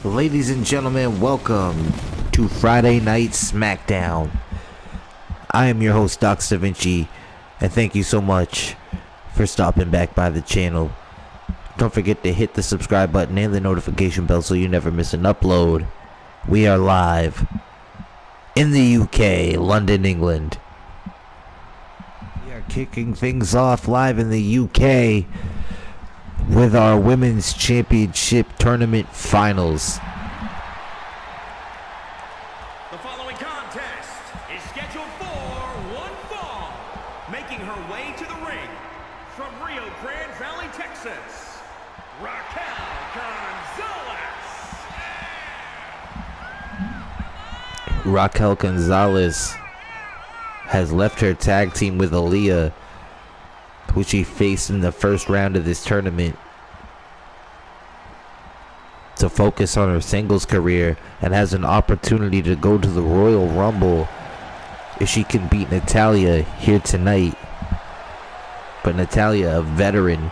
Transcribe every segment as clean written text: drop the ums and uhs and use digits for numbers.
Ladies and gentlemen, welcome to Friday Night Smackdown. I am your host, Doc Da Vinci, and thank you so much for stopping back by the channel. Don't forget to hit the subscribe button and the notification bell so you never miss an upload. We are live in the UK, London, England. We are kicking things off live in the UK with our Women's Championship Tournament Finals. The following contest is scheduled for one fall. Making her way to the ring from Rio Grande Valley, Texas, Raquel Gonzalez. Raquel Gonzalez has left her tag team with Aaliyah, who she faced in the first round of this tournament, to focus on her singles career, and has an opportunity to go to the Royal Rumble if she can beat Natalya here tonight. But Natalya, a veteran,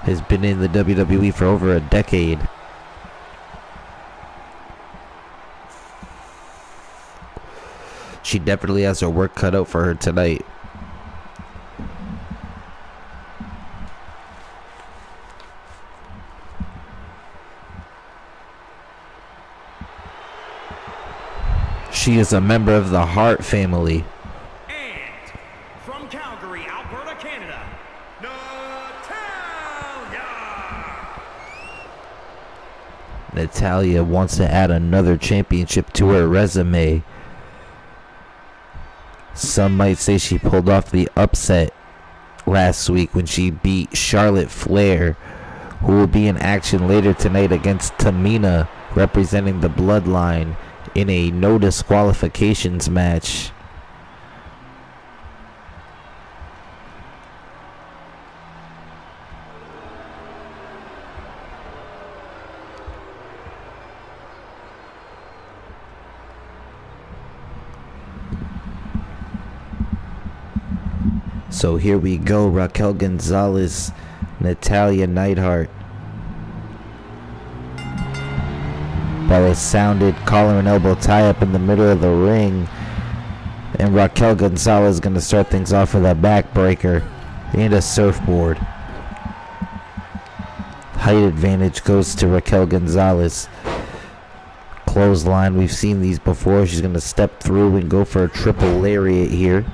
has been in the WWE for over a decade. She definitely has her work cut out for her tonight. She is a member of the Hart family. And from Calgary, Alberta, Canada, Natalya wants to add another championship to her resume. Some might say she pulled off the upset last week when she beat Charlotte Flair, who will be in action later tonight against Tamina, representing the Bloodline, in a no disqualifications match. So here we go, Raquel Gonzalez, Natalya Neidhart. Bella sounded, collar and elbow tie up in the middle of the ring. And Raquel Gonzalez is going to start things off with a backbreaker and a surfboard. Height advantage goes to Raquel Gonzalez. Clothesline, we've seen these before. She's going to step through and go for a triple lariat here.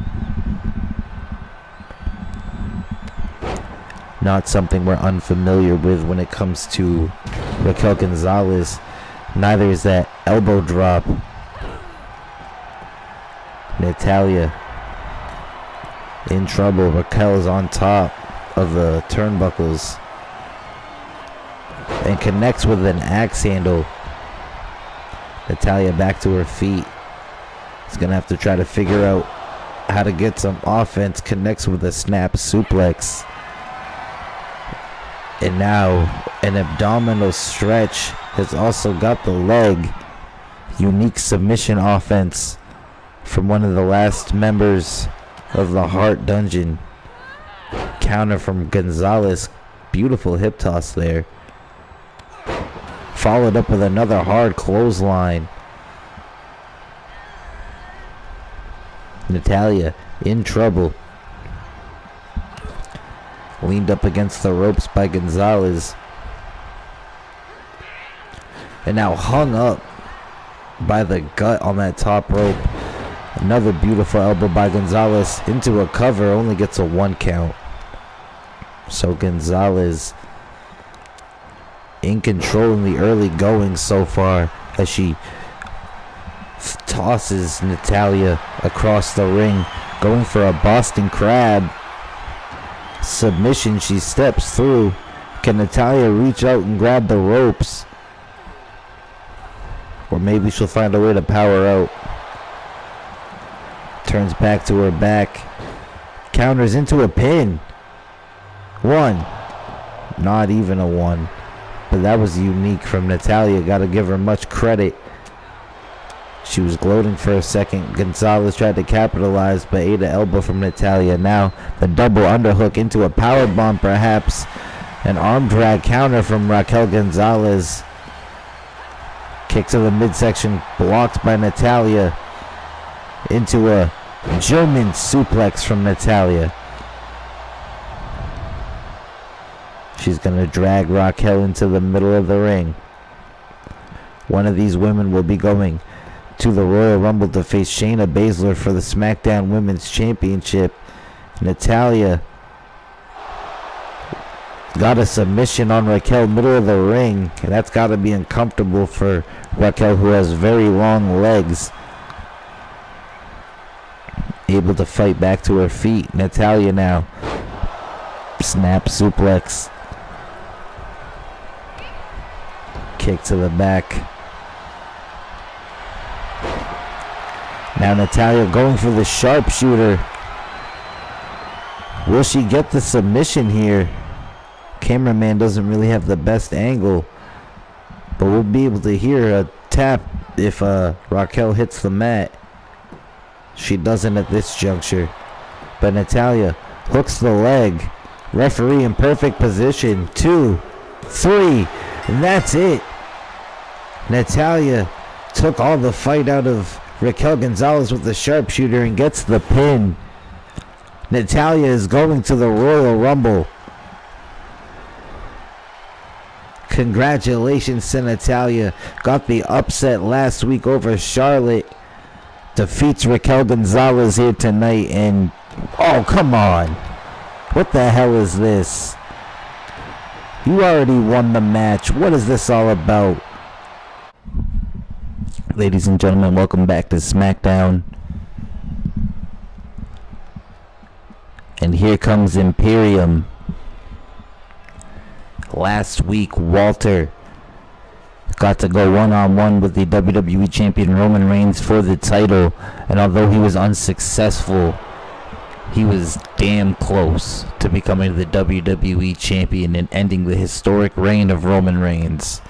Not something we're unfamiliar with when it comes to Raquel Gonzalez. Neither is that elbow drop. Natalya in trouble. Raquel is on top of the turnbuckles and connects with an axe handle. Natalya back to her feet. She's gonna have to try to figure out how to get some offense. Connects with a snap suplex. And now an abdominal stretch has also got the leg. Unique submission offense from one of the last members of the Hart Dungeon. Counter from Gonzalez. Beautiful hip toss there. Followed up with another hard clothesline. Natalya in trouble. Leaned up against the ropes by Gonzalez. And now hung up by the gut on that top rope. Another beautiful elbow by Gonzalez into a cover. Only gets a 1 count. So Gonzalez in control in the early going so far as she tosses Natalya across the ring. Going for a Boston Crab. Submission, she steps through. Can Natalya reach out and grab the ropes? Or maybe she'll find a way to power out. Turns back to her back. Counters into a pin. 1. Not even a 1. But that was unique from Natalya. Gotta give her much credit. She was gloating for a second. Gonzalez tried to capitalize, but ate an elbow from Natalya. Now the double underhook into a powerbomb, perhaps. An arm drag counter from Raquel Gonzalez. Kick to the midsection, blocked by Natalya. Into a German suplex from Natalya. She's going to drag Raquel into the middle of the ring. One of these women will be going to the Royal Rumble to face Shayna Baszler for the SmackDown Women's Championship. Natalya got a submission on Raquel, middle of the ring, and that's got to be uncomfortable for Raquel, who has very long legs. Able to fight back to her feet. Natalya now. Snap suplex. Kick to the back. Now Natalya going for the sharpshooter. Will she get the submission here? Cameraman doesn't really have the best angle, but we'll be able to hear a tap if Raquel hits the mat. She doesn't at this juncture, but Natalya hooks the leg. Referee in perfect position. 2, 3, and that's it. Natalya took all the fight out of Raquel Gonzalez with the sharpshooter and gets the pin. Natalya is going to the Royal Rumble. Congratulations to Natalya. Got the upset last week over Charlotte. Defeats Raquel Gonzalez here tonight. And, oh, come on. What the hell is this? You already won the match. What is this all about? Ladies and gentlemen, welcome back to Smackdown. And here comes Imperium. Last week, Walter got to go one-on-one with the WWE Champion Roman Reigns for the title. And although he was unsuccessful, he was damn close to becoming the WWE Champion and ending the historic reign of Roman Reigns.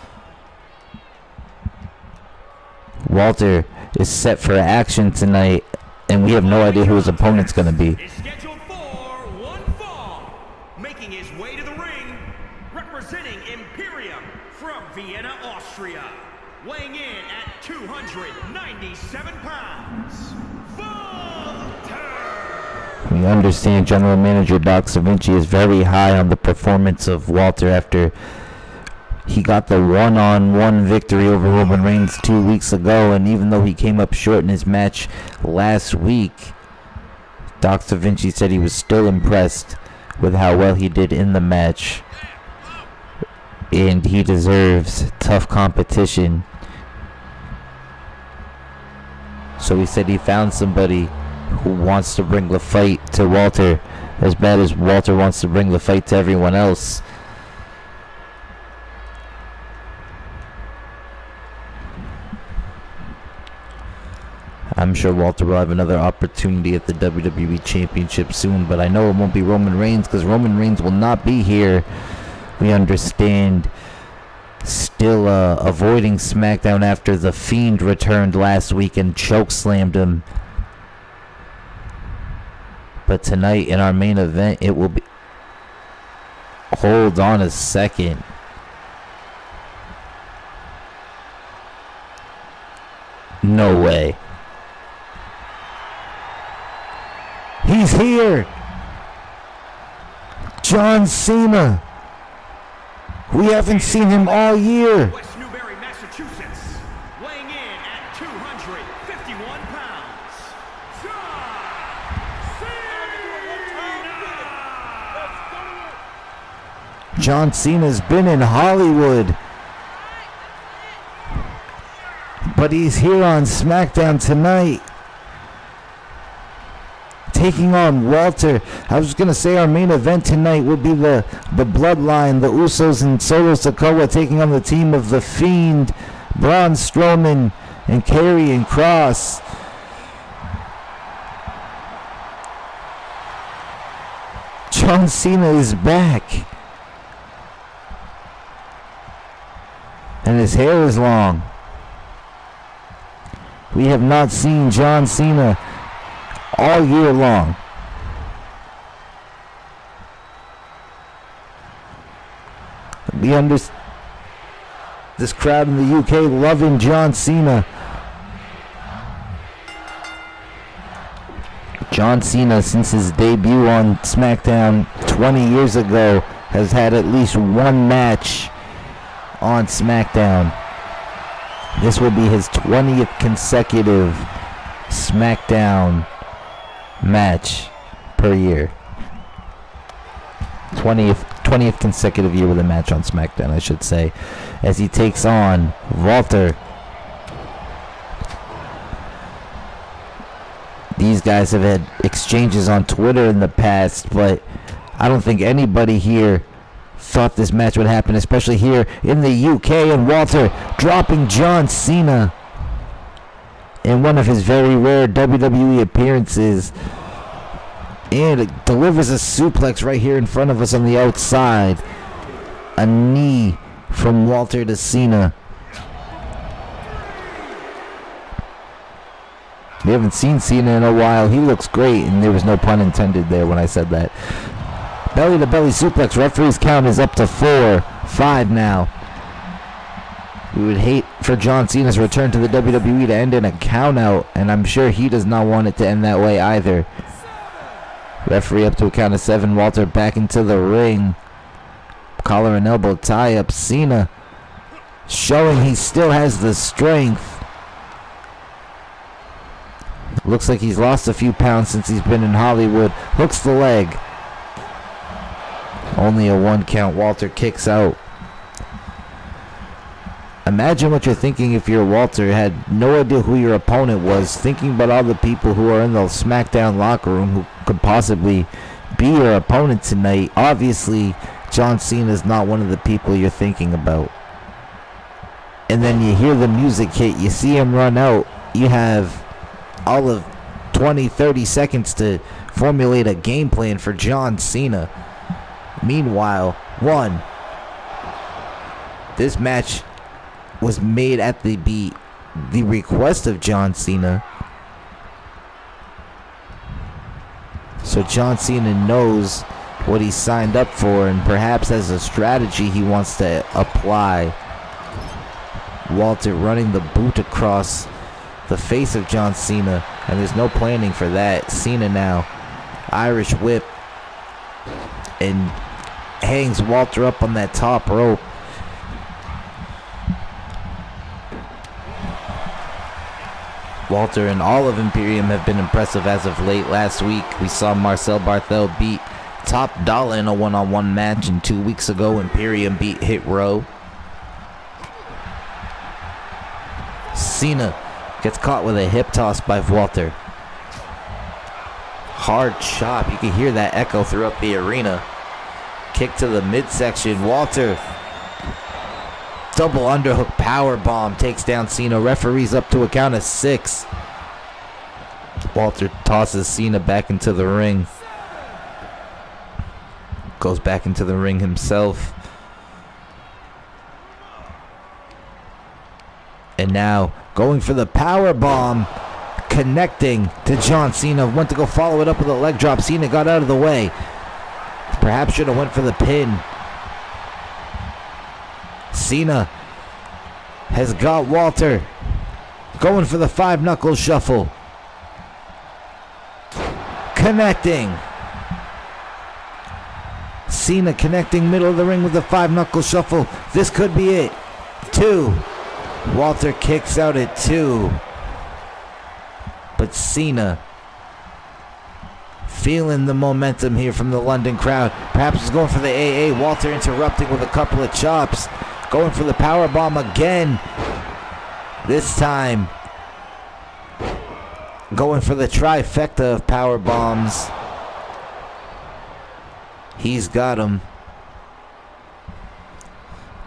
Walter is set for action tonight, and we have no idea who his opponent's going to be. Is scheduled for one fall, making his way to the ring, representing Imperium from Vienna, Austria, weighing in at 297 pounds, Walter! We understand General Manager Doc Savinci is very high on the performance of Walter after he got the one-on-one victory over Roman Reigns 2 weeks ago, and even though he came up short in his match last week, Doc Savinci said he was still impressed with how well he did in the match, and he deserves tough competition. So he said he found somebody who wants to bring the fight to Walter as bad as Walter wants to bring the fight to everyone else. I'm sure Walter will have another opportunity at the WWE Championship soon, but I know it won't be Roman Reigns because Roman Reigns will not be here. We understand still avoiding SmackDown after The Fiend returned last week and chokeslammed him. But tonight in our main event, it will be... Hold on a second. No way. He's here. John Cena. We haven't seen him all year. West Newbury, Massachusetts, weighing in at 251 pounds, John Cena! John Cena's been in Hollywood, but he's here on SmackDown tonight, taking on Walter. I was going to say our main event tonight would be the Bloodline, the Usos and Solo Sikoa taking on the team of The Fiend, Braun Strowman, and Karrion Kross. John Cena is back. And his hair is long. We have not seen John Cena all year long. We understand. This crowd in the UK loving John Cena. John Cena, since his debut on SmackDown 20 years ago, has had at least one match on SmackDown. This will be his 20th consecutive SmackDown match per year. 20th consecutive year with a match on SmackDown, I should say, as he takes on Walter. These guys have had exchanges on Twitter in the past, but I don't think anybody here thought this match would happen, especially here in the UK, and Walter dropping John Cena in one of his very rare WWE appearances, and it delivers a suplex right here in front of us on the outside. A knee from Walter to Cena. We haven't seen Cena in a while. He looks great, and there was no pun intended there when I said that. Belly to belly suplex. Referee's count is up to 4-5 now. We would hate for John Cena's return to the WWE to end in a count out, and I'm sure he does not want it to end that way either. Referee up to a count of 7. Walter back into the ring. Collar and elbow tie up. Cena showing he still has the strength. Looks like he's lost a few pounds since he's been in Hollywood. Hooks the leg. Only a 1 count. Walter kicks out. Imagine what you're thinking if you're Walter, had no idea who your opponent was, thinking about all the people who are in the SmackDown locker room who could possibly be your opponent tonight. Obviously, John Cena is not one of the people you're thinking about. And then you hear the music hit, you see him run out, you have all of 20-30 seconds to formulate a game plan for John Cena. Meanwhile, this match was made at the request of John Cena. So John Cena knows what he signed up for, and perhaps as a strategy he wants to apply. Walter running the boot across the face of John Cena, and there's no planning for that. Cena now, Irish whip, and hangs Walter up on that top rope. Walter and all of Imperium have been impressive as of late. Last week we saw Marcel Barthel beat Top Dollar in a one-on-one match, and 2 weeks ago Imperium beat Hit Row. Cena gets caught with a hip toss by Walter. Hard chop. You can hear that echo throughout the arena. Kick to the midsection. Walter. Double underhook power bomb takes down Cena. Referee's up to a count of 6. Walter tosses Cena back into the ring. Goes back into the ring himself. And now going for the power bomb, connecting to John Cena. Went to go follow it up with a leg drop. Cena got out of the way. Perhaps should have went for the pin. Cena has got Walter going for the 5-knuckle shuffle. Connecting. Cena connecting middle of the ring with the 5-knuckle shuffle. This could be it. 2. Walter kicks out at 2. But Cena feeling the momentum here from the London crowd. Perhaps he's going for the AA. Walter interrupting with a couple of chops. Going for the power bomb again. This time going for the trifecta of power bombs. He's got him.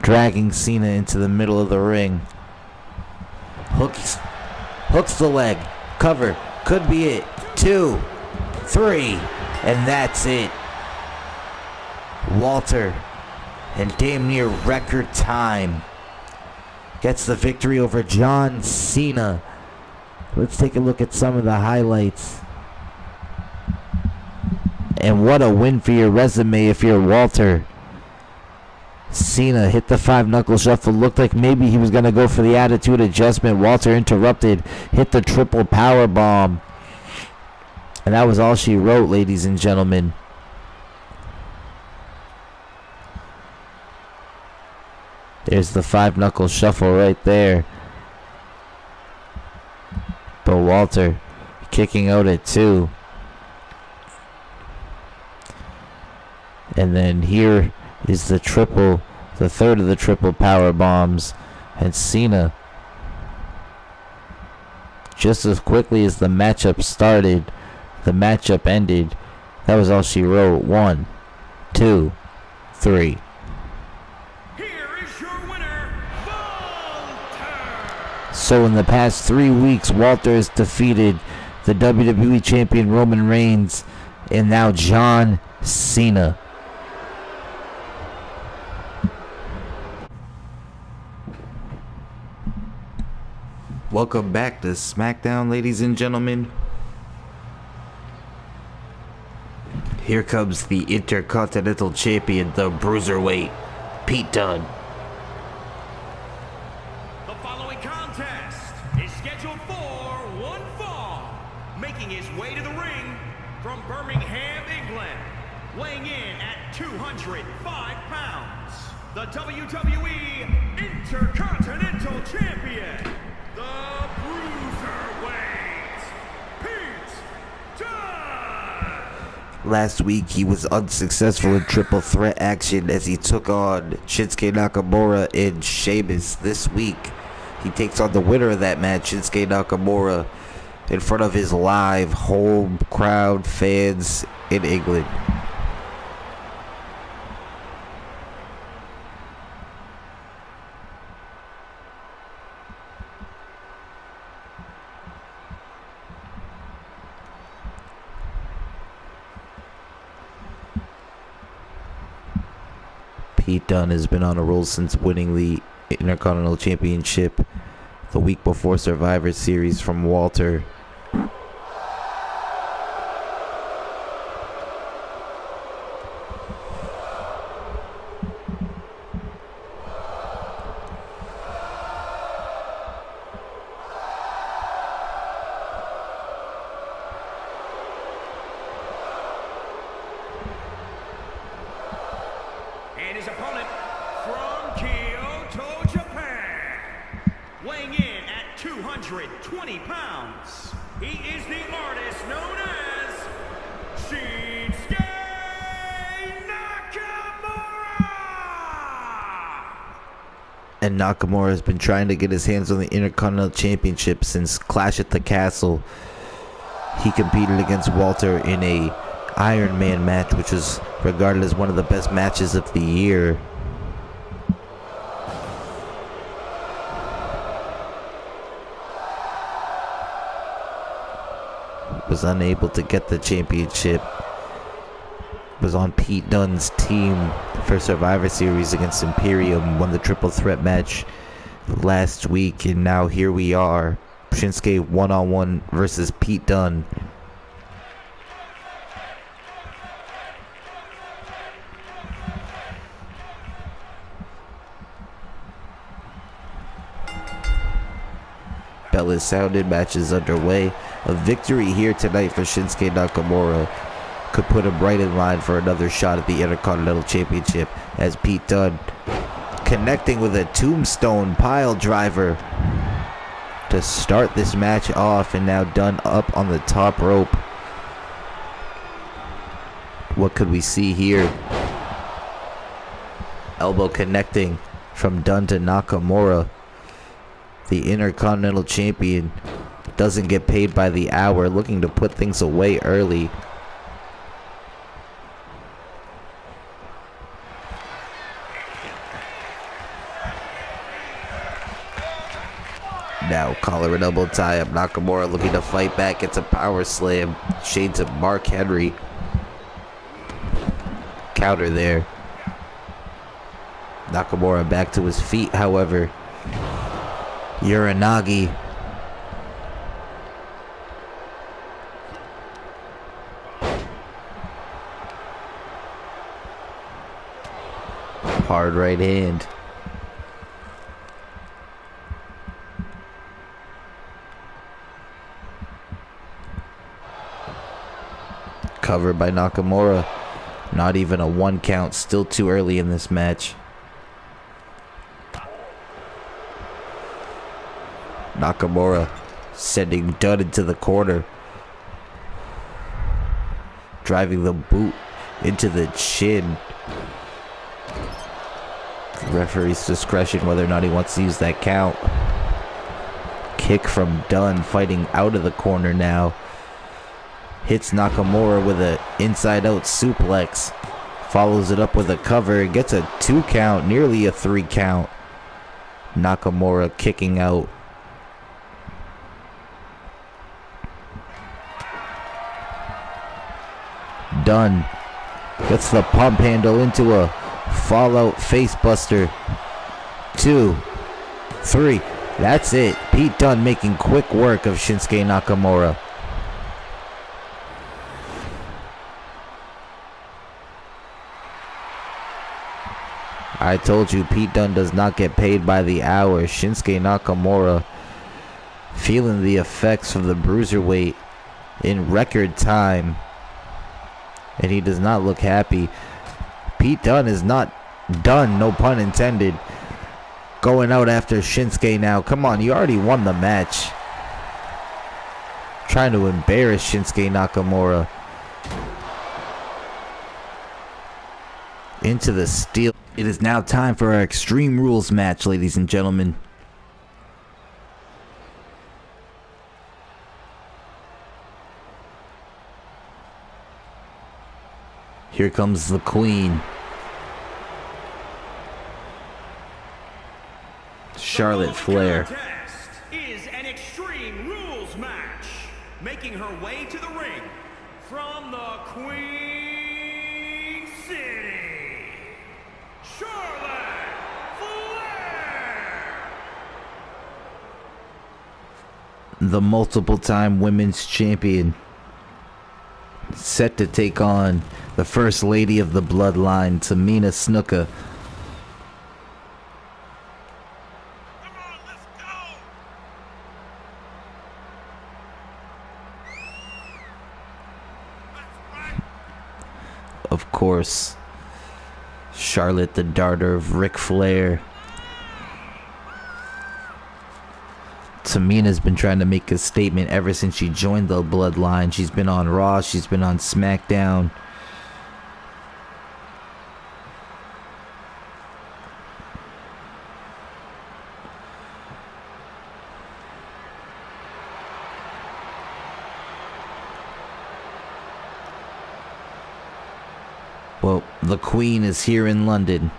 Dragging Cena into the middle of the ring. Hooks the leg. Cover. Could be it. 2, 3. And that's it. Walter, in damn near record time, gets the victory over John Cena. Let's take a look at some of the highlights. And what a win for your resume if you're Walter. Cena hit the 5-knuckle shuffle. Looked like maybe he was going to go for the attitude adjustment. Walter interrupted. Hit the triple power bomb. And that was all she wrote, ladies and gentlemen. There's the 5-knuckle shuffle right there. But Walter kicking out at 2. And then here is the third of the triple power bombs. And Cena, just as quickly as the matchup started, the matchup ended. That was all she wrote. 1, 2, 3. So in the past 3 weeks, Walter has defeated the WWE Champion Roman Reigns and now John Cena. Welcome back to Smackdown, ladies and gentlemen. Here comes the Intercontinental Champion, the Bruiserweight, Pete Dunne. From Birmingham, England, weighing in at 205 pounds, the WWE Intercontinental Champion, the Bruiserweight, Pete Dunne. Last week, he was unsuccessful in triple threat action as he took on Shinsuke Nakamura and Sheamus. This week, he takes on the winner of that match, Shinsuke Nakamura, in front of his live home crowd fans in England. Pete Dunne has been on a roll since winning the Intercontinental Championship the week before Survivor Series from Walter. And his opponent from Kyoto, Japan, weighing in at 220 pounds, he is the artist known as Shinsuke Nakamura! And Nakamura has been trying to get his hands on the Intercontinental Championship since Clash at the Castle. He competed against Walter in a Iron Man match, which was regarded as one of the best matches of the year. Was unable to get the championship. Was on Pete Dunne's team for Survivor Series against Imperium. Won the triple threat match last week, and now here we are. Shinsuke one-on-one versus Pete Dunne. Bell is sounded, match is underway. A victory here tonight for Shinsuke Nakamura could put him right in line for another shot at the Intercontinental Championship, as Pete Dunne connecting with a tombstone pile driver to start this match off, and now Dunne up on the top rope. What could we see here? Elbow connecting from Dunne to Nakamura. The Intercontinental Champion doesn't get paid by the hour, looking to put things away early. Now collar and elbow tie up. Nakamura looking to fight back. It's a power slam. Shades of Mark Henry. Counter there. Nakamura back to his feet, however. Uranagi. Hard right hand. Covered by Nakamura. Not even a 1 count. Still too early in this match. Nakamura sending Dunn into the corner. Driving the boot into the chin. Referee's discretion whether or not he wants to use that count. Kick from Dunn, fighting out of the corner now. Hits Nakamura with an inside-out suplex. Follows it up with a cover. Gets a 2 count, nearly a 3 count. Nakamura kicking out. Dunn gets the pump handle into a fallout facebuster. 2, 3. That's it. Pete Dunne making quick work of Shinsuke Nakamura. I told you, Pete Dunne does not get paid by the hour. Shinsuke Nakamura feeling the effects of the bruiserweight in record time. And he does not look happy. Pete Dunne is not done, no pun intended. Going out after Shinsuke now. Come on, you already won the match. Trying to embarrass Shinsuke Nakamura. Into the steel. It is now time for our Extreme Rules match, ladies and gentlemen. Here comes the Queen. Charlotte Flair. Contest is an Extreme Rules match. Making her way to the ring from the Queen City, Charlotte Flair. The multiple-time women's champion. Set to take on the First Lady of the Bloodline, Tamina Snuka. Come on, let's go. Of course, Charlotte, the daughter of Ric Flair. Tamina's been trying to make a statement ever since she joined the Bloodline. She's been on Raw, she's been on Smackdown. Well, the Queen is here in London.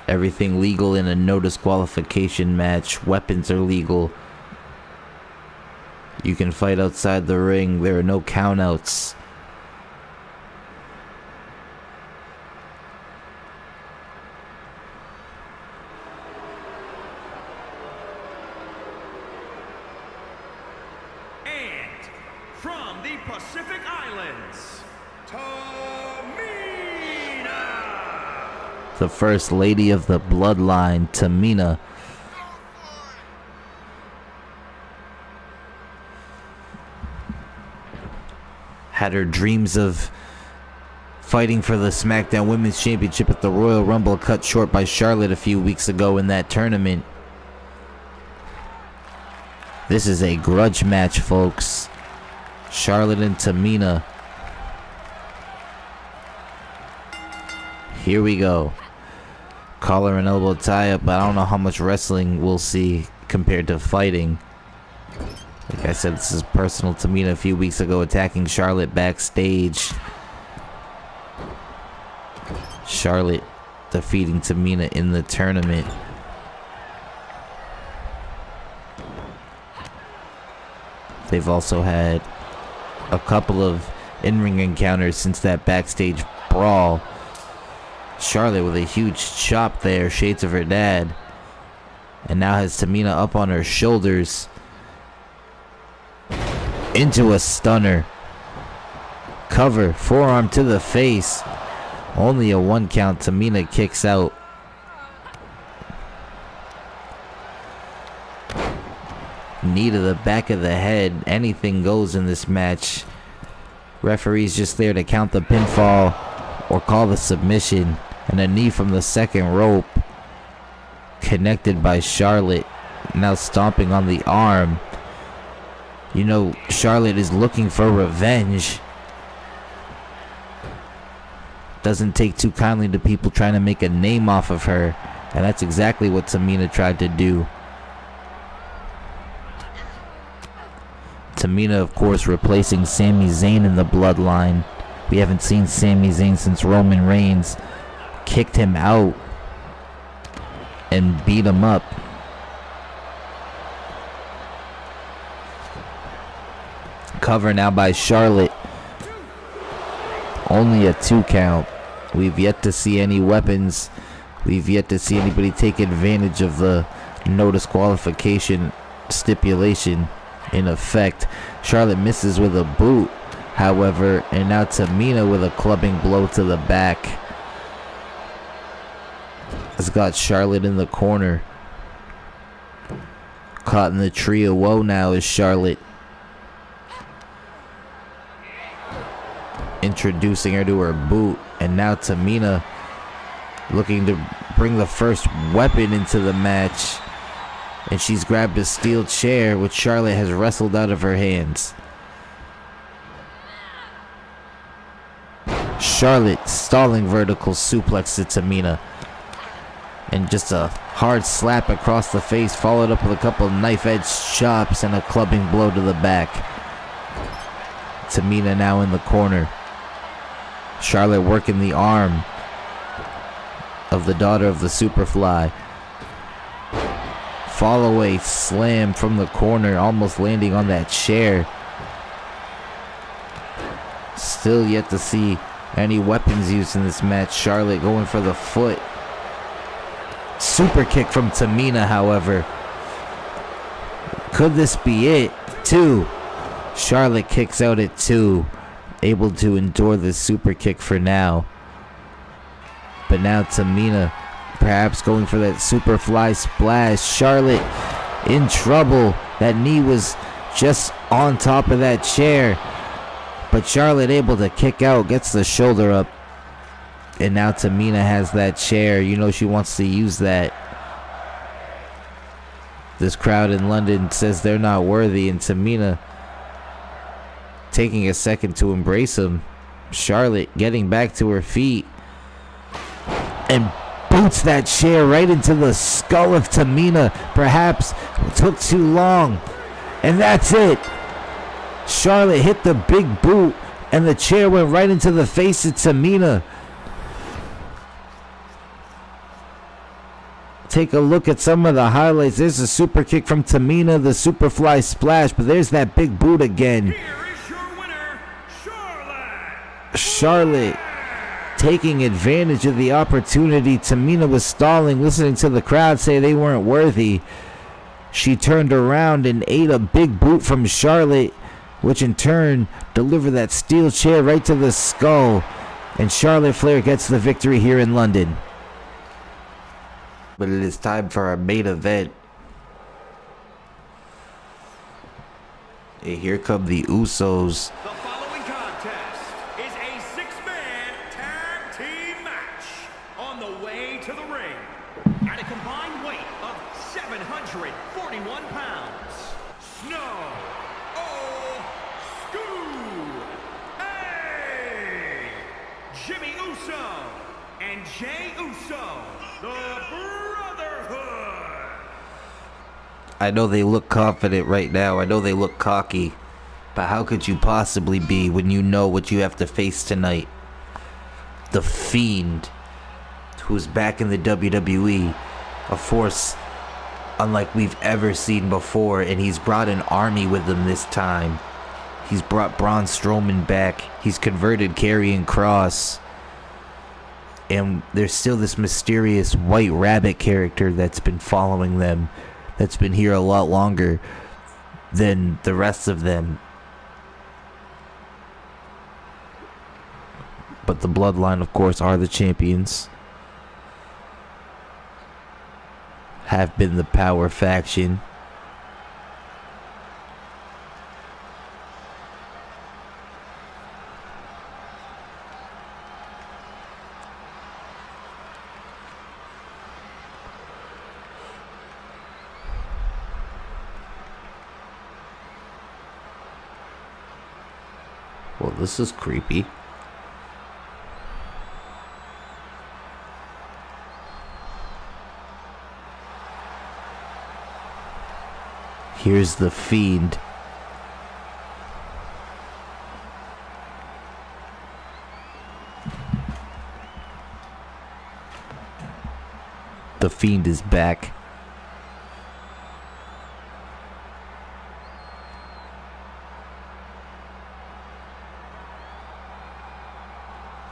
Everything legal in a no disqualification match. Weapons are legal. You can fight outside the ring. There are no countouts. And from the Pacific Islands, Tamina. The First Lady of the Bloodline, Tamina. Had her dreams of fighting for the SmackDown Women's Championship at the Royal Rumble cut short by Charlotte a few weeks ago in that tournament. This is a grudge match, folks. Charlotte and Tamina. Here we go. Collar and elbow tie up, but I don't know how much wrestling we'll see compared to fighting. Like I said, this is personal. Tamina a few weeks ago attacking Charlotte backstage. Charlotte defeating Tamina in the tournament. They've also had a couple of in-ring encounters since that backstage brawl. Charlotte with a huge chop there, shades of her dad. And now has Tamina up on her shoulders. Into a stunner. Cover, forearm to the face. Only a 1 count. Tamina kicks out. Knee to the back of the head. Anything goes in this match. Referee's just there to count the pinfall or call the submission. And a knee from the second rope. Connected by Charlotte. Now stomping on the arm. You know, Charlotte is looking for revenge. Doesn't take too kindly to people trying to make a name off of her. And that's exactly what Tamina tried to do. Tamina, of course, replacing Sami Zayn in the bloodline. We haven't seen Sami Zayn since Roman Reigns kicked him out and beat him up. Cover now by Charlotte. Only a 2 count. We've yet to see any weapons. We've yet to see anybody take advantage of the no disqualification stipulation in effect. Charlotte misses with a boot, however, and now Tamina with a clubbing blow to the back. Has got Charlotte in the corner. Caught in the tree of woe now is Charlotte. Introducing her to her boot, and now Tamina looking to bring the first weapon into the match, and she's grabbed a steel chair which Charlotte has wrestled out of her hands. Charlotte stalling vertical suplex to Tamina, and just a hard slap across the face, followed up with a couple of knife edge chops and a clubbing blow to the back. Tamina now in the corner. Charlotte working the arm of the daughter of the Superfly. Fall away slam from the corner, almost landing on that chair. Still yet to see any weapons used in this match. Charlotte going for the foot. Super kick from Tamina, however. Could this be it? 2. Charlotte kicks out at 2. Able to endure this super kick for now. But now Tamina perhaps going for that Superfly splash. Charlotte in trouble. That knee was just on top of that chair. But Charlotte able to kick out. Gets the shoulder up. And now Tamina has that chair. You know she wants to use that. This crowd in London says they're not worthy. And Tamina taking a second to embrace him. Charlotte getting back to her feet and boots that chair right into the skull of Tamina. Perhaps it took too long, and that's it. Charlotte hit the big boot and the chair went right into the face of Tamina. Take a look at some of the highlights. There's a super kick from Tamina, the Superfly splash, but there's that big boot again. Charlotte taking advantage of the opportunity. Tamina was stalling, listening to the crowd say they weren't worthy. She turned around and ate a big boot from Charlotte, which in turn delivered that steel chair right to the skull. And Charlotte Flair gets the victory here in London. But it is time for our main event. And here come the Usos. I know they look confident right now. I know they look cocky. But how could you possibly be when you know what you have to face tonight? The Fiend, who's back in the WWE, a force unlike we've ever seen before, and he's brought an army with him this time. He's brought Braun Strowman back. He's converted Karrion Kross. And there's still this mysterious White Rabbit character that's been following them, that's been here a lot longer than the rest of them. But the Bloodline, of course, are the champions. Have been the power faction. Well, this is creepy. Here's the Fiend. The Fiend is back.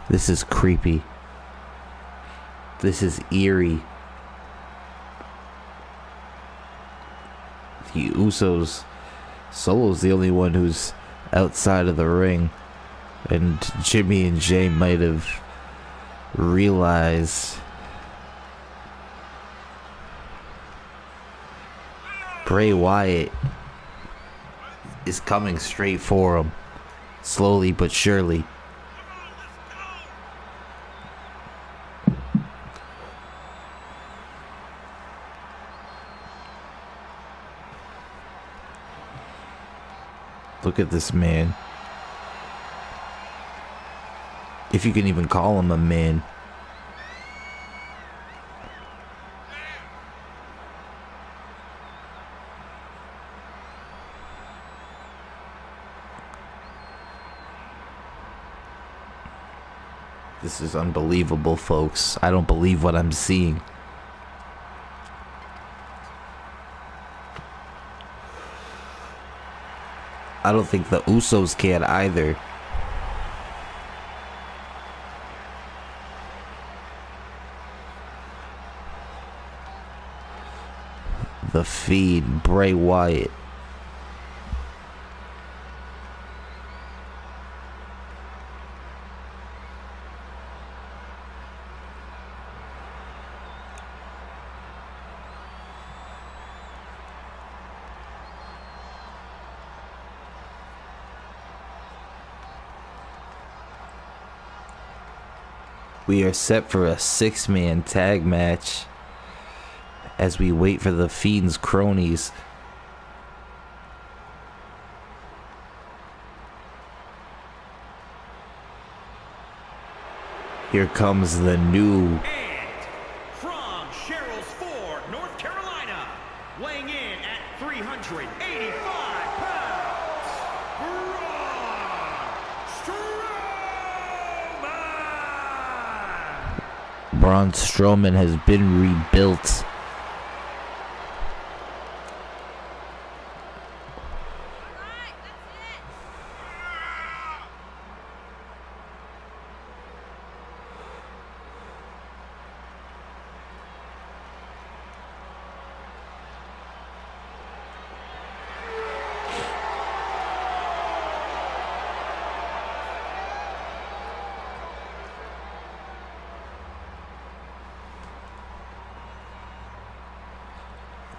This is creepy. This is eerie. The Usos, Solo's the only one who's outside of the ring, and Jimmy and Jay might have realized Bray Wyatt is coming straight for him, slowly but surely. Look at this man. If you can even call him a man. This is unbelievable, folks. I don't believe what I'm seeing. I don't think the Usos can either. The Fiend, Bray Wyatt. We are set for a 6-man tag match as we wait for the Fiend's cronies. Here comes the new. And from Sherrills Ford, North Carolina, weighing in at 385 pounds, Braun Strowman has been rebuilt.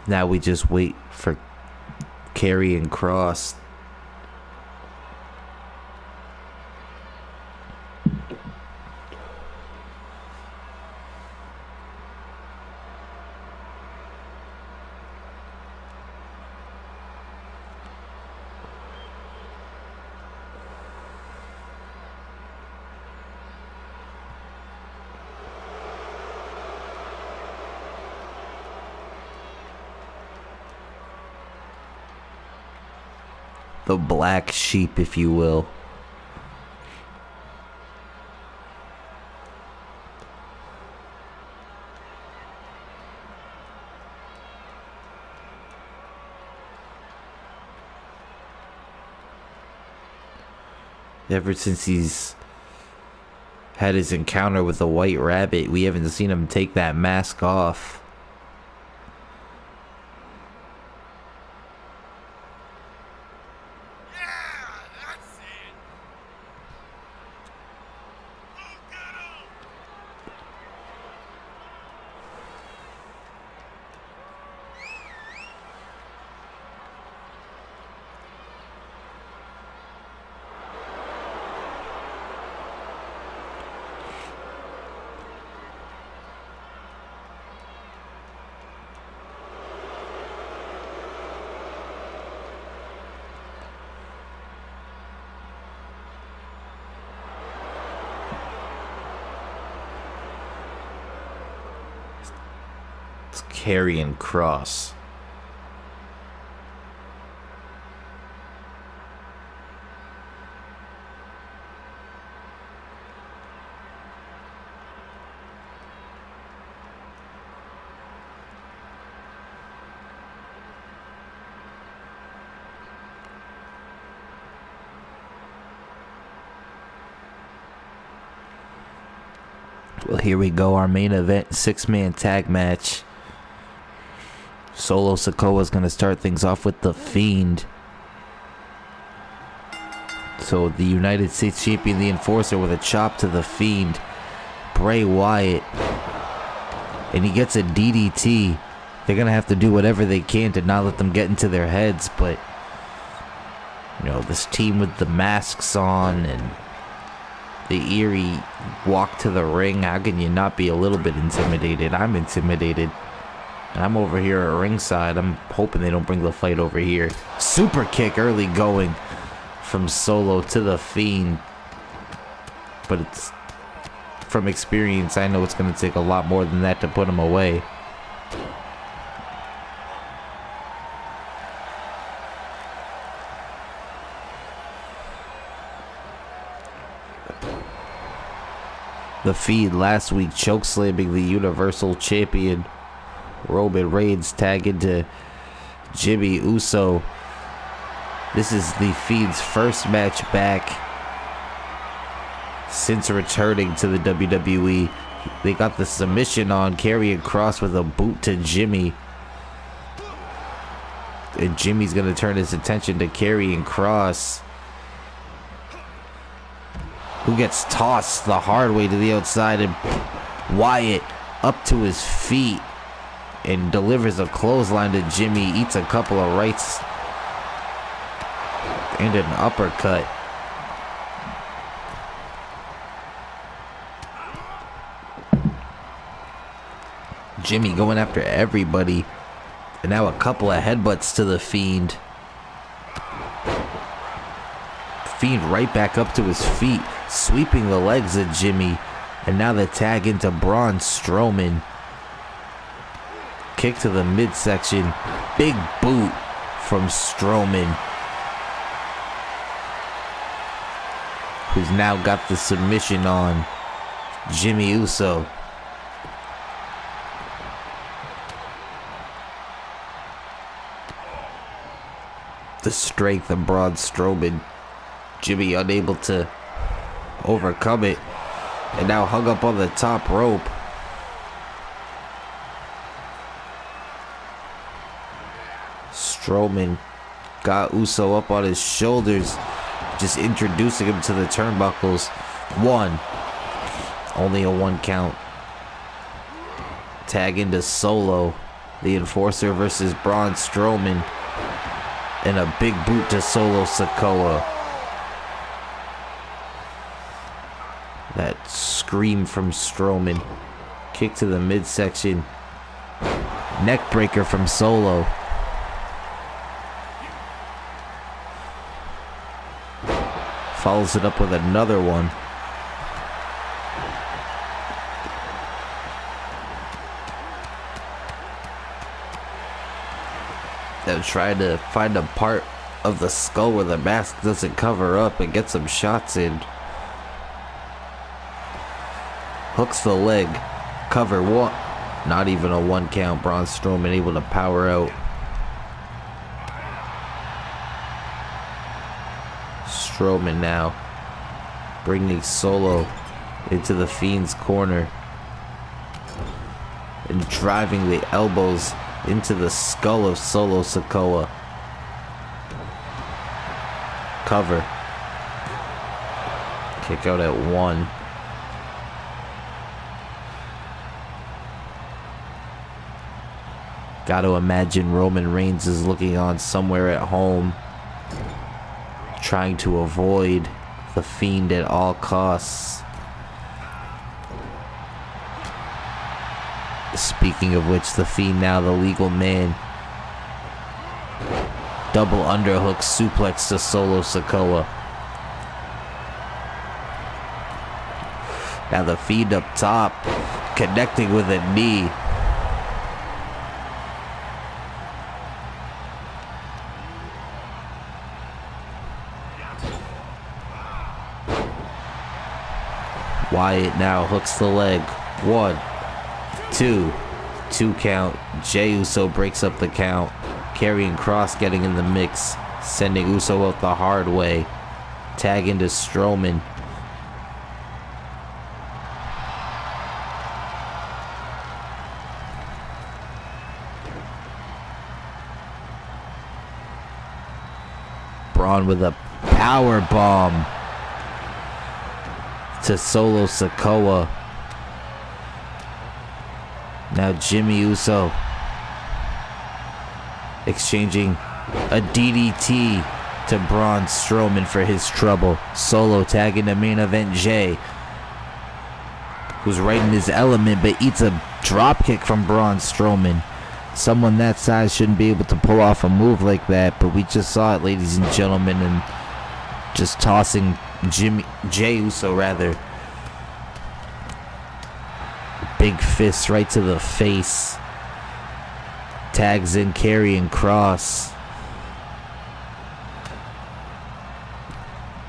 Now we just wait for Karrion Kross. The black sheep, if you will. Ever since he's had his encounter with the White Rabbit. We haven't seen him take that mask off. Karrion Kross. Well, here we go, our main event, 6-man tag match. Solo Sikoa is going to start things off with The Fiend. So the United States Champion, the Enforcer, with a chop to The Fiend. Bray Wyatt. And he gets a DDT. They're going to have to do whatever they can to not let them get into their heads. But, you know, this team with the masks on and the eerie walk to the ring, how can you not be a little bit intimidated? I'm intimidated. And I'm over here at ringside. I'm hoping they don't bring the fight over here. Super kick early going from Solo to The Fiend. But it's, from experience, I know it's going to take a lot more than that to put him away. The Fiend last week chokeslamming the Universal Champion Roman Reigns, tag into Jimmy Uso. This is the Fiend's first match back since returning to the WWE. They got the submission on Karrion Kross with a boot to Jimmy. And Jimmy's going to turn his attention to Karrion Kross, who gets tossed the hard way to the outside, and Wyatt up to his feet and delivers a clothesline to Jimmy, eats a couple of rights and an uppercut. Jimmy going after everybody, and now a couple of headbutts to the Fiend. Fiend right back up to his feet, sweeping the legs of Jimmy, and now the tag into Braun Strowman. Kick to the midsection, big boot from Strowman, who's now got the submission on Jimmy Uso. The strength of Braun Strowman. Jimmy unable to overcome it, and now hung up on the top rope. Strowman got Uso up on his shoulders, just introducing him to the turnbuckles. One. Only a 1 count. Tag into Solo, the Enforcer versus Braun Strowman. And a big boot to Solo Sikoa. That scream from Strowman. Kick to the midsection. Neck breaker from Solo. Follows it up with another one. Then trying to find a part of the skull where the mask doesn't cover up and get some shots in. Hooks the leg. Cover one. Not even a 1 count. Braun Strowman able to power out. Strowman now bringing Solo into the Fiend's corner and driving the elbows into the skull of Solo Sikoa. Cover. Kick out at 1. Got to imagine Roman Reigns is looking on somewhere at home, trying to avoid the Fiend at all costs. Speaking of which, the Fiend now the legal man. Double underhook suplex to Solo Sikoa. Now the Fiend up top, connecting with a knee. Wyatt now hooks the leg. 1, 2, 2 count. Jey Uso breaks up the count. Karrion Kross getting in the mix, sending Uso out the hard way. Tag into Strowman. Braun with a power bomb to Solo Sikoa. Now Jimmy Uso exchanging a DDT to Braun Strowman for his trouble. Solo tagging the main event Jey, who's right in his element but eats a drop kick from Braun Strowman. Someone that size shouldn't be able to pull off a move like that, but we just saw it, ladies and gentlemen, and just tossing Jey Uso rather. Big fist right to the face. Tags in Karrion Kross.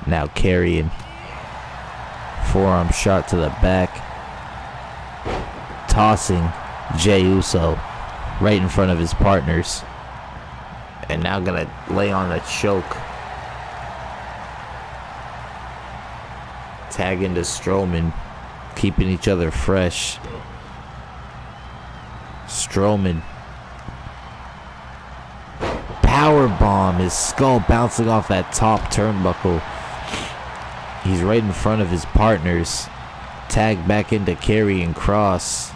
Now Karrion. Forearm shot to the back. Tossing Jey Uso right in front of his partners. And now gonna lay on the choke. Tag into Strowman, keeping each other fresh. Strowman. Power bomb, his skull bouncing off that top turnbuckle. He's right in front of his partners. Tag back into Karrion Kross.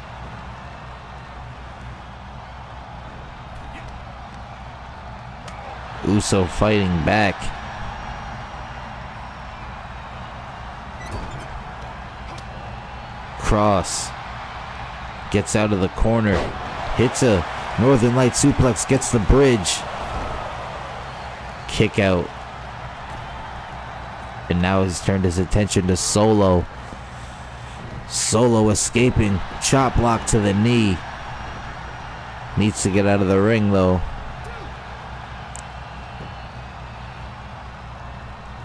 Uso fighting back. Kross gets out of the corner, hits a Northern Light suplex, gets the bridge. Kick out. And now he's turned his attention to Solo. Solo escaping. Chop block to the knee. Needs to get out of the ring though.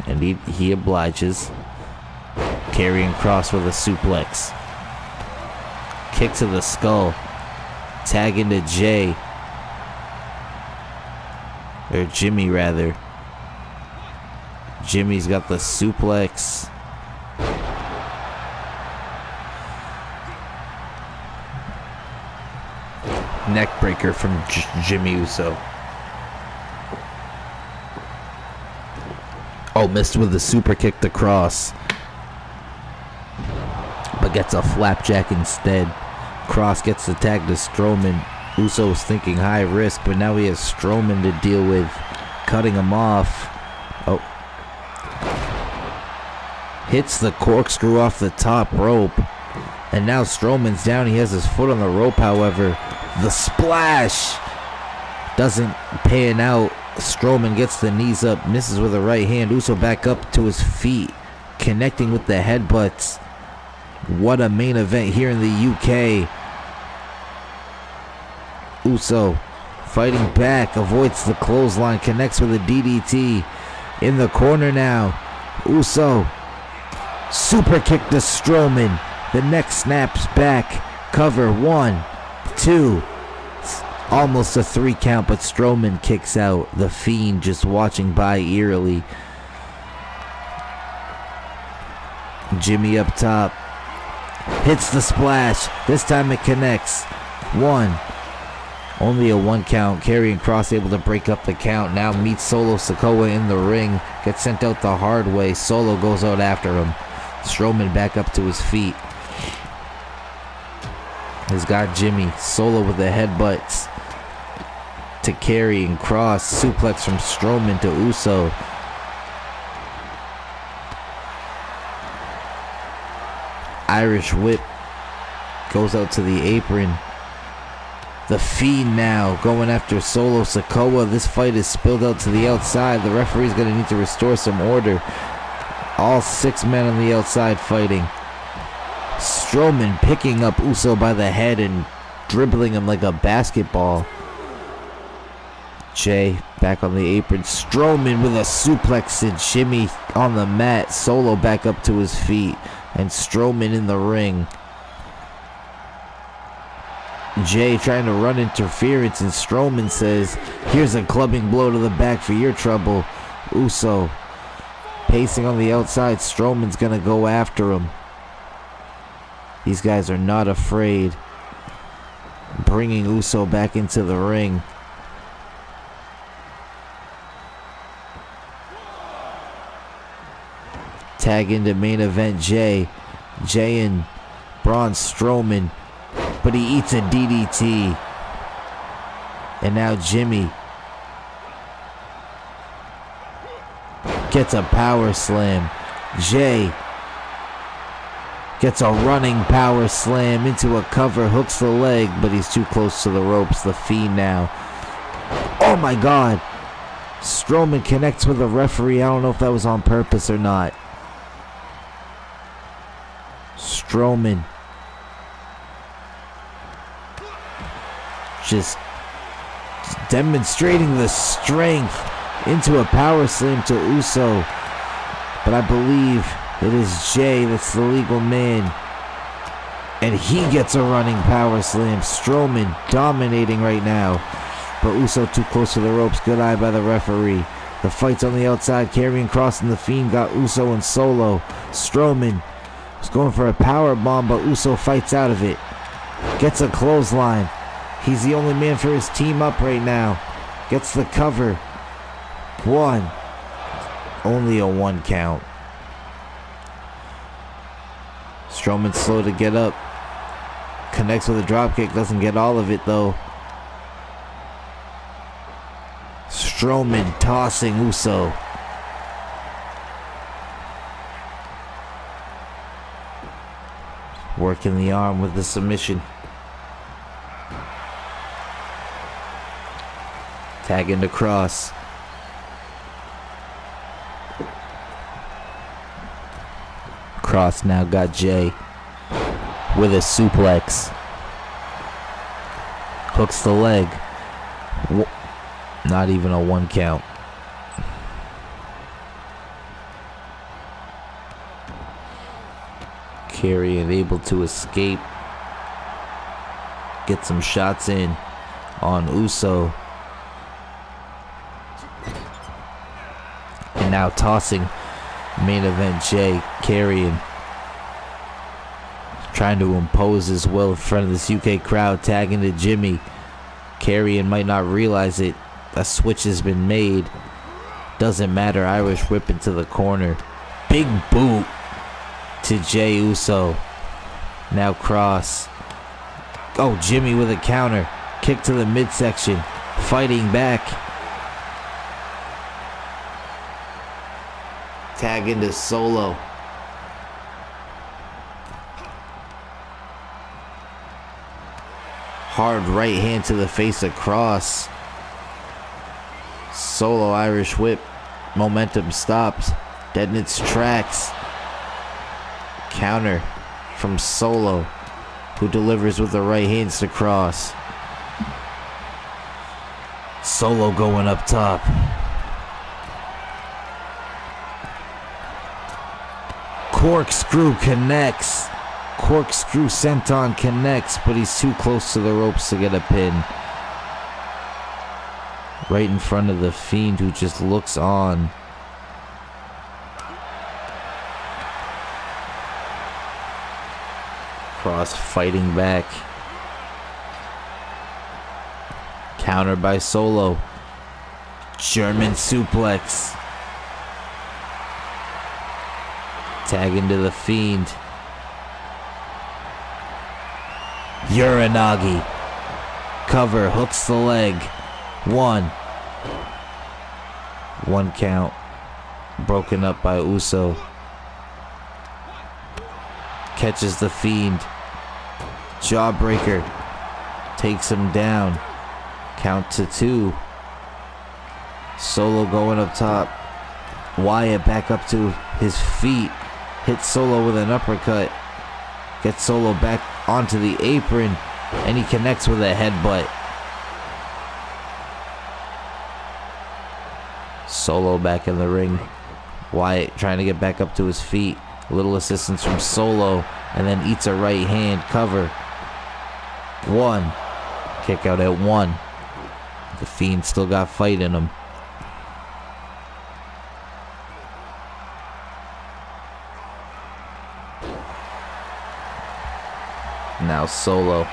And he obliges. Karrion Kross with a suplex. Kick to the skull. Tag into Jey. Or Jimmy rather. Jimmy's got the suplex. Neckbreaker from Jimmy Uso. Oh, missed with the super kick to Kross. But gets a flapjack instead. Kross gets the tag to Strowman. Uso's thinking high risk, but now he has Strowman to deal with. Cutting him off. Oh. Hits the corkscrew off the top rope. And now Strowman's down. He has his foot on the rope, however. The splash doesn't pan out. Strowman gets the knees up, misses with a right hand. Uso back up to his feet, connecting with the headbutts. What a main event here in the UK. Uso fighting back, avoids the clothesline, connects with a DDT. In the corner now. Uso super kick to Strowman. The neck snaps back. Cover 1, 2. Almost a 3 count, but Strowman kicks out. The Fiend just watching by eerily. Jimmy up top. Hits the splash. This time it connects. 1. Only a 1 count. Karrion Kross able to break up the count. Now meets Solo Sikoa in the ring. Gets sent out the hard way. Solo goes out after him. Strowman back up to his feet. He's got Jimmy. Solo with the headbutts to Karrion Kross. Suplex from Strowman to Uso. Irish whip goes out to the apron. The Fiend now going after Solo Sikoa. This fight is spilled out to the outside. The referee's going to need to restore some order. All 6 men on the outside fighting. Strowman picking up Uso by the head and dribbling him like a basketball. Jay back on the apron. Strowman with a suplex and shimmy on the mat. Solo back up to his feet. And Strowman in the ring. Jay trying to run interference, and Strowman says, here's a clubbing blow to the back for your trouble. Uso pacing on the outside. Strowman's gonna go after him. These guys are not afraid. Bringing Uso back into the ring. Tag into main event Jay. Jay and Braun Strowman. But he eats a DDT. And now Jimmy gets a power slam. Jay gets a running power slam into a cover. Hooks the leg, but he's too close to the ropes. The Fiend now. Oh my God. Strowman connects with the referee. I don't know if that was on purpose or not. Strowman just demonstrating the strength into a power slam to Uso. But I believe it is Jay that's the legal man. And he gets a running power slam. Strowman dominating right now. But Uso too close to the ropes. Good eye by the referee. The fight's on the outside. Karrion Kross and the Fiend got Uso and Solo. Strowman was going for a power bomb, but Uso fights out of it. Gets a clothesline. He's the only man for his team up right now. Gets the cover. 1. Only a 1 count. Strowman slow to get up. Connects with a dropkick. Doesn't get all of it though. Strowman tossing Uso. Working the arm with the submission. Tagging to Kross. Kross now got Jay with a suplex. Hooks the leg. Not even a 1 count. Karrion able to escape. Get some shots in on Uso. And now tossing main event Jay. Karrion trying to impose his will in front of this UK crowd. Tagging to Jimmy. Karrion might not realize it. A switch has been made. Doesn't matter. Irish whip into the corner. Big boot to Jay Uso. Now Kross. Oh, Jimmy with a counter. Kick to the midsection. Fighting back. Tag into Solo. Hard right hand to the face of Kross. Solo Irish whip. Momentum stops. Dead in its tracks. Counter from Solo, who delivers with the right hands to Kross. Solo going up top. Corkscrew connects. Corkscrew senton connects, but he's too close to the ropes to get a pin. Right in front of the Fiend, who just looks on. Cross fighting back. Countered by Solo. German suplex. Tag into the Fiend. Uranagi. Cover, hooks the leg. 1 count. Broken up by Uso. Catches the Fiend. Jawbreaker. Takes him down. Count to 2. Solo going up top. Wyatt back up to his feet. Hits Solo with an uppercut. Gets Solo back onto the apron. And he connects with a headbutt. Solo back in the ring. Wyatt trying to get back up to his feet. A little assistance from Solo. And then eats a right hand cover. 1. Kick out at 1. The Fiend still got fight in him. Now Solo.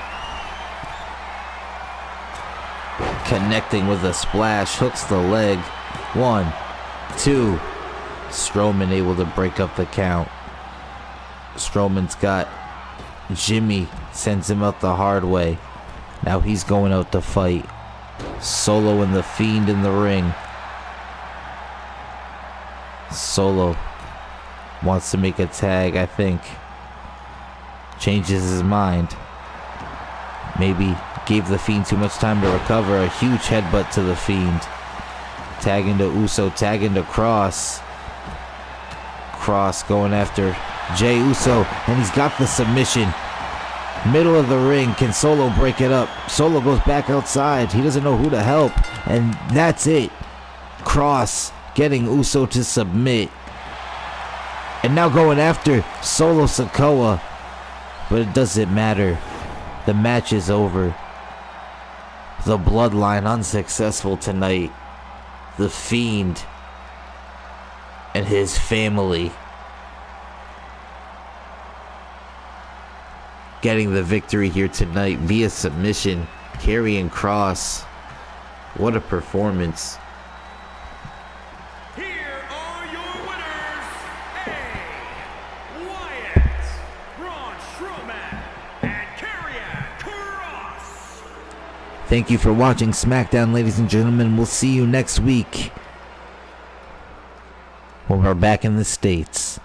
Connecting with a splash. Hooks the leg. 1, 2. Strowman able to break up the count. Strowman's got Jimmy. Sends him out the hard way. Now he's going out to fight. Solo and the Fiend in the ring. Solo wants to make a tag, I think. Changes his mind. Maybe gave the Fiend too much time to recover. A huge headbutt to the Fiend. Tag into Uso, tag into Cross. Cross going after Jey Uso, and he's got the submission. Middle of the ring, can Solo break it up? Solo goes back outside. He doesn't know who to help, and that's it. Cross getting Uso to submit. And now going after Solo Sikoa. But it doesn't matter. The match is over. The Bloodline unsuccessful tonight. The Fiend and his family getting the victory here tonight via submission. Karrion Kross. What a performance. Here are your winners, Wyatt, Braun Strowman, and Karrion Kross. Thank you for watching SmackDown, ladies and gentlemen. We'll see you next week when we're back in the States.